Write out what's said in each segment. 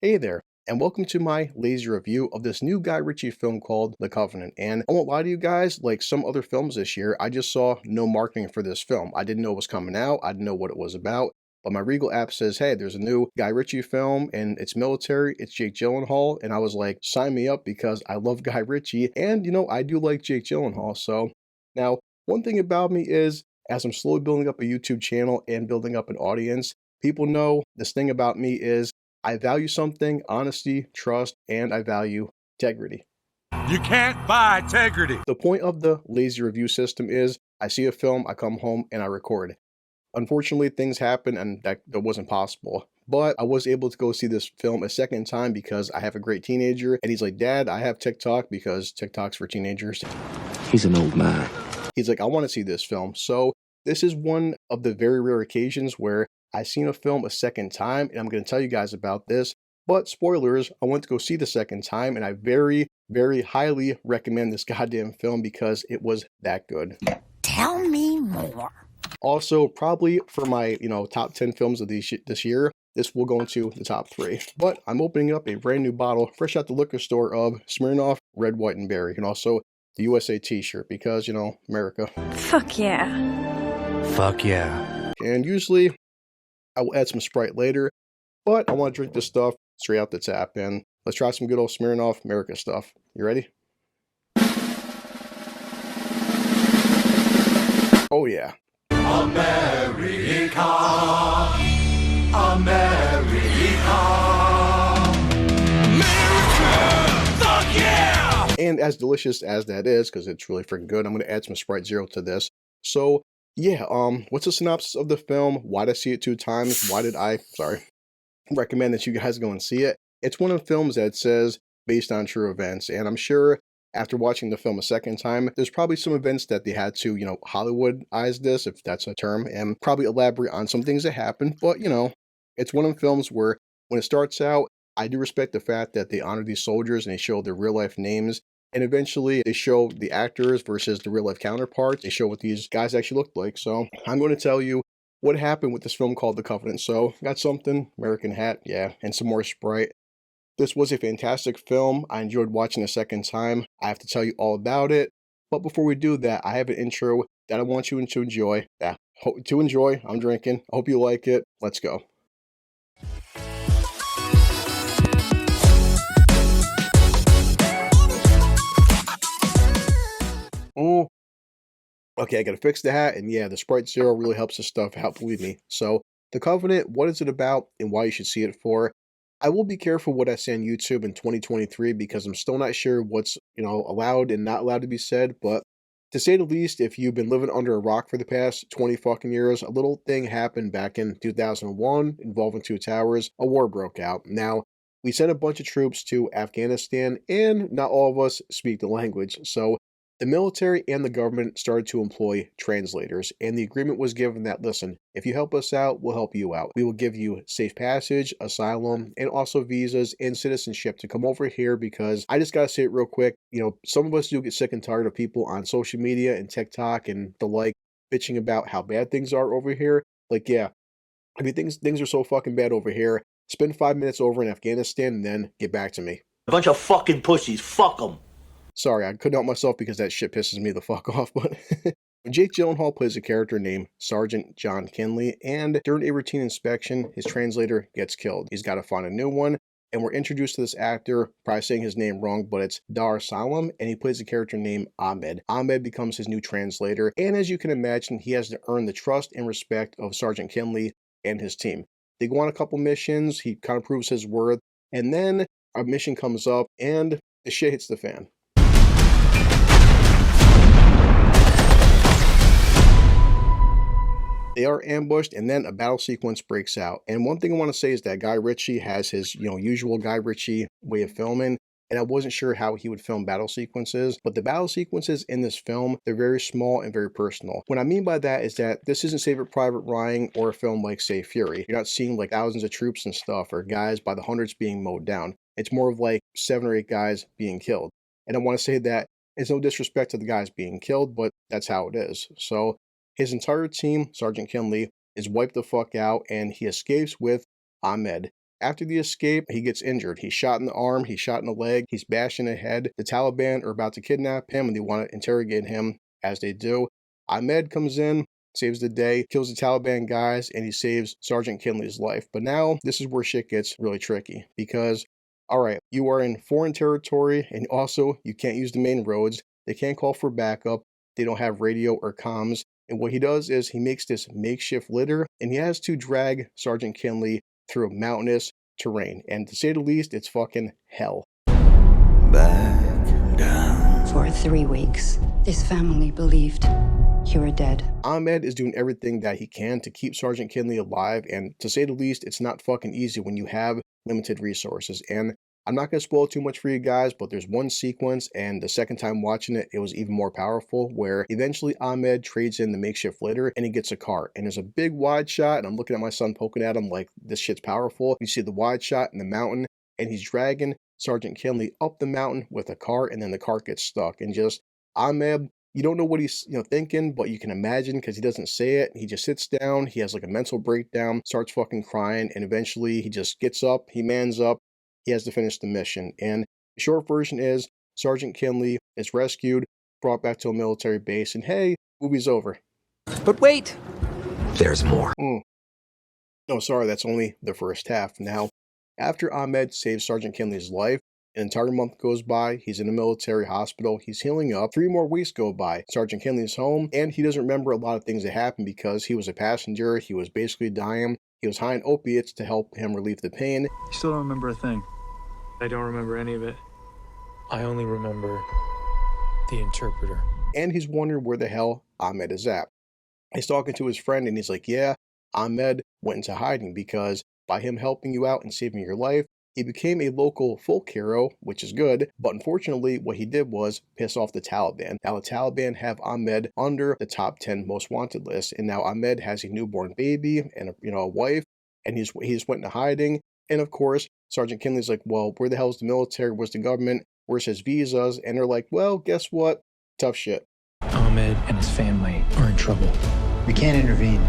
Hey there, and welcome to my lazy review of this new Guy Ritchie film called The Covenant. And I won't lie to you guys, like some other films this year, I just saw no marketing for this film. I didn't know it was coming out, I didn't know what it was about. But my Regal app says, hey, there's a new Guy Ritchie film and it's military, it's Jake Gyllenhaal. And I was like, sign me up because I love Guy Ritchie. And, I do like Jake Gyllenhaal. So now, one thing about me is, as I'm slowly building up a YouTube channel and building up an audience, people know this thing about me is I value something, honesty, trust, and I value integrity. You can't buy integrity. The point of the lazy review system is I see a film, I come home, and I record. Unfortunately, things happen and that wasn't possible. But I was able to go see this film a second time because I have a great teenager, and he's like, Dad, I have TikTok because TikTok's for teenagers. He's an old man. He's like, I want to see this film. So this is one of the very rare occasions where I've seen a film a second time, and I'm going to tell you guys about this. But spoilers, I went to go see the second time, and I very, very highly recommend this goddamn film because it was that good. Tell me more. Also, probably for my, top 10 films of this year, this will go into the top 3. But I'm opening up a brand new bottle, fresh out the liquor store of Smirnoff Red, White, and Berry, and also the USA t-shirt because, America. Fuck yeah. Fuck yeah. And usually I will add some Sprite later, but I want to drink this stuff straight out the tap, and let's try some good old Smirnoff America stuff. You ready? Oh yeah. America, America, fuck yeah! And as delicious as that is, because it's really freaking good, I'm going to add some Sprite Zero to this. So yeah, what's the synopsis of the film? Why did I see it 2 times? Why did I, recommend that you guys go and see it? It's one of the films that says based on true events, and I'm sure after watching the film a second time, there's probably some events that they had to, Hollywoodize this, if that's a term, and probably elaborate on some things that happened. But, it's one of the films where when it starts out, I do respect the fact that they honor these soldiers and they show their real life names. And eventually they show the actors versus the real life counterparts. They show what these guys actually looked like. So I'm going to tell you what happened with this film called The Covenant. So got something, American hat, yeah, and some more Sprite. This was a fantastic film. I enjoyed watching a second time. I have to tell you all about it. But before we do that, I have an intro that I want you to enjoy. Yeah, to enjoy. I'm drinking. I hope you like it. Let's go. Oh, okay, I gotta fix the hat, and yeah, the Sprite Zero really helps this stuff out, believe me. So, The Covenant, what is it about, and why you should see it for? I will be careful what I say on YouTube in 2023 because I'm still not sure what's, allowed and not allowed to be said, but to say the least, if you've been living under a rock for the past 20 fucking years, a little thing happened back in 2001 involving 2 towers. A war broke out. Now, we sent a bunch of troops to Afghanistan, and not all of us speak the language, so the military and the government started to employ translators, and the agreement was given that, listen, if you help us out, we'll help you out. We will give you safe passage, asylum, and also visas and citizenship to come over here because I just gotta say it real quick, some of us do get sick and tired of people on social media and TikTok and the like bitching about how bad things are over here. Like, yeah, I mean, things are so fucking bad over here. Spend 5 minutes over in Afghanistan and then get back to me. A bunch of fucking pussies. Fuck them. Sorry, I couldn't help myself because that shit pisses me the fuck off, but Jake Gyllenhaal plays a character named Sergeant John Kinley, and during a routine inspection, his translator gets killed. He's got to find a new one, and we're introduced to this actor, probably saying his name wrong, but it's Dar Salam, and he plays a character named Ahmed. Ahmed becomes his new translator, and as you can imagine, he has to earn the trust and respect of Sergeant Kinley and his team. They go on a couple missions, he kind of proves his worth, and then a mission comes up, and the shit hits the fan. They are ambushed, and then a battle sequence breaks out. And one thing I want to say is that Guy Ritchie has his, usual Guy Ritchie way of filming, and I wasn't sure how he would film battle sequences, but the battle sequences in this film, they're very small and very personal. What I mean by that is that this isn't Saving Private Ryan or a film like, say, Fury. You're not seeing like thousands of troops and stuff, or guys by the hundreds being mowed down. It's more of like 7 or 8 guys being killed. And I want to say that it's no disrespect to the guys being killed, but that's how it is. So his entire team, Sergeant Kinley, is wiped the fuck out, and he escapes with Ahmed. After the escape, he gets injured. He's shot in the arm, he's shot in the leg, he's bashed in the head. The Taliban are about to kidnap him and they want to interrogate him, as they do. Ahmed comes in, saves the day, kills the Taliban guys, and he saves Sergeant Kinley's life. But now, this is where shit gets really tricky, because, alright, you are in foreign territory, and also, you can't use the main roads, they can't call for backup, they don't have radio or comms, and what he does is he makes this makeshift litter, and he has to drag Sergeant Kinley through mountainous terrain, and to say the least, it's fucking hell. Back down. For 3 weeks, this family believed you were dead. Ahmed is doing everything that he can to keep Sergeant Kinley alive, and to say the least, it's not fucking easy when you have limited resources. And I'm not going to spoil too much for you guys, but there's one sequence, and the second time watching it, it was even more powerful, where eventually Ahmed trades in the makeshift litter and he gets a car. And there's a big wide shot, and I'm looking at my son poking at him like, this shit's powerful. You see the wide shot in the mountain, and he's dragging Sergeant Kinley up the mountain with a car, and then the car gets stuck. And just, Ahmed, you don't know what he's thinking, but you can imagine, because he doesn't say it. He just sits down, he has like a mental breakdown, starts fucking crying, and eventually he just gets up, he mans up, he has to finish the mission. And the short version is Sergeant Kinley is rescued, brought back to a military base, and hey, movie's over. But wait! There's more. No, sorry, that's only the first half. Now, after Ahmed saves Sergeant Kinley's life, an entire month goes by, he's in a military hospital, he's healing up, 3 more weeks go by, Sergeant Kinley's home, and he doesn't remember a lot of things that happened because he was a passenger, he was basically dying, he was high on opiates to help him relieve the pain. You still don't remember a thing. I don't remember any of it. I only remember the interpreter. And he's wondering where the hell Ahmed is at. He's talking to his friend and he's like, yeah, Ahmed went into hiding because by him helping you out and saving your life, he became a local folk hero, which is good, but unfortunately what he did was piss off the Taliban. Now the Taliban have Ahmed under the top 10 most wanted list, and now Ahmed has a newborn baby and a wife, and he just went into hiding. And of course, Sergeant Kinley's like, well, where the hell's the military? Where's the government? Where's his visas? And they're like, well, guess what? Tough shit. Ahmed and his family are in trouble. We can't intervene.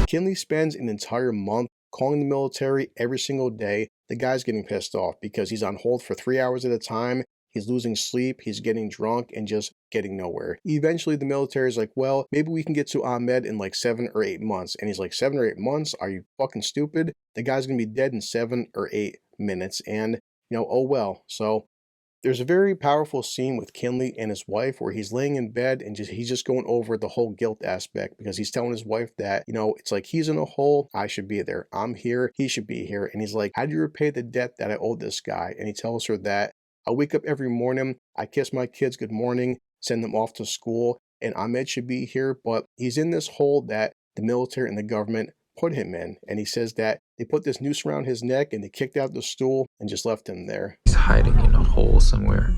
Kinley spends an entire month calling the military every single day. The guy's getting pissed off because he's on hold for 3 hours at a time. He's losing sleep, he's getting drunk, and just getting nowhere. Eventually, the military is like, well, maybe we can get to Ahmed in like 7 or 8 months. And he's like, 7 or 8 months? Are you fucking stupid? The guy's gonna be dead in 7 or 8 minutes. And, oh well. So, there's a very powerful scene with Kinley and his wife where he's laying in bed and he's just going over the whole guilt aspect because he's telling his wife that, it's like he's in a hole, I should be there. I'm here, he should be here. And he's like, how do you repay the debt that I owe this guy? And he tells her that I wake up every morning, I kiss my kids good morning, send them off to school, and Ahmed should be here, but he's in this hole that the military and the government put him in. And he says that they put this noose around his neck and they kicked out the stool and just left him there. He's hiding in a hole somewhere.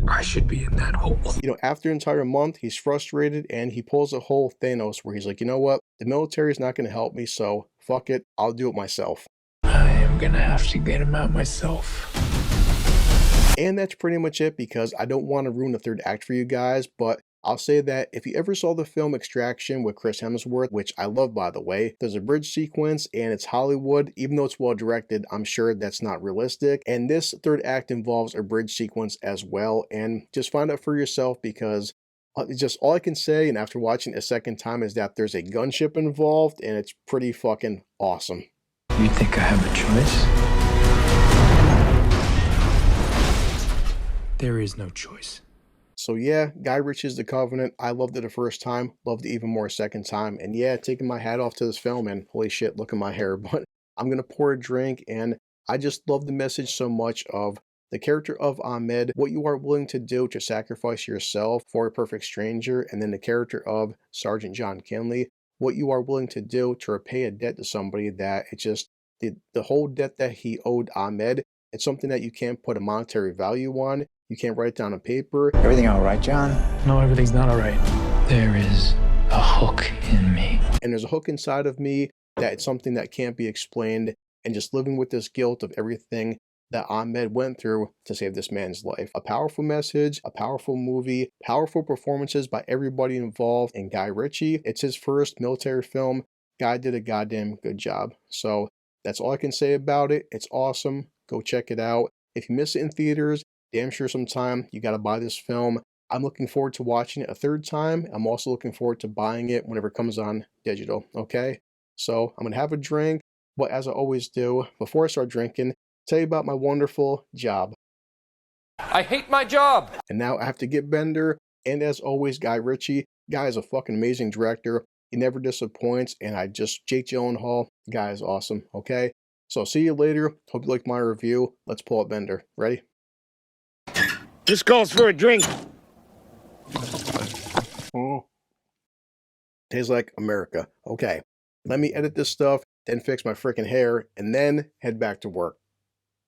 I should be in that hole. After an entire month, he's frustrated and he pulls a whole Thanos where he's like, you know what? The military is not going to help me, so fuck it. I'll do it myself. I am gonna have to get him out myself. And that's pretty much it because I don't want to ruin the third act for you guys, but I'll say that if you ever saw the film Extraction with Chris Hemsworth, which I love by the way, there's a bridge sequence and it's Hollywood. Even though it's well directed, I'm sure that's not realistic. And this third act involves a bridge sequence as well. And just find out for yourself because just all I can say, and after watching it a second time, is that there's a gunship involved and it's pretty fucking awesome. You think I have a choice? There is no choice. So yeah, Guy Ritchie's The Covenant. I loved it the first time, loved it even more a second time. And yeah, taking my hat off to this film, and holy shit, look at my hair. But I'm going to pour a drink, and I just love the message so much of the character of Ahmed, what you are willing to do to sacrifice yourself for a perfect stranger, and then the character of Sergeant John Kinley, what you are willing to do to repay a debt to somebody that it's just, the whole debt that he owed Ahmed, it's something that you can't put a monetary value on. You can't write it down on paper. Everything all right, John? No, everything's not all right. There is a hook in me. And there's a hook inside of me that it's something that can't be explained. And just living with this guilt of everything that Ahmed went through to save this man's life. A powerful message, a powerful movie, powerful performances by everybody involved. And Guy Ritchie, it's his first military film. Guy did a goddamn good job. So That's all I can say about it. It's awesome. Go check it out. If you miss it in theaters, damn sure sometime you got to buy this film. I'm looking forward to watching it a third time. I'm also looking forward to buying it whenever it comes on digital, okay? So I'm going to have a drink, but as I always do, before I start drinking, tell you about my wonderful job. I hate my job. And now I have to get Bender, and as always, Guy Ritchie. Guy is a fucking amazing director. He never disappoints, and Jake Gyllenhaal, the guy is awesome, okay? So see you later. Hope you like my review. Let's pull up Bender. Ready? This calls for a drink. Oh. Tastes like America. Okay, let me edit this stuff, then fix my freaking hair, and then head back to work.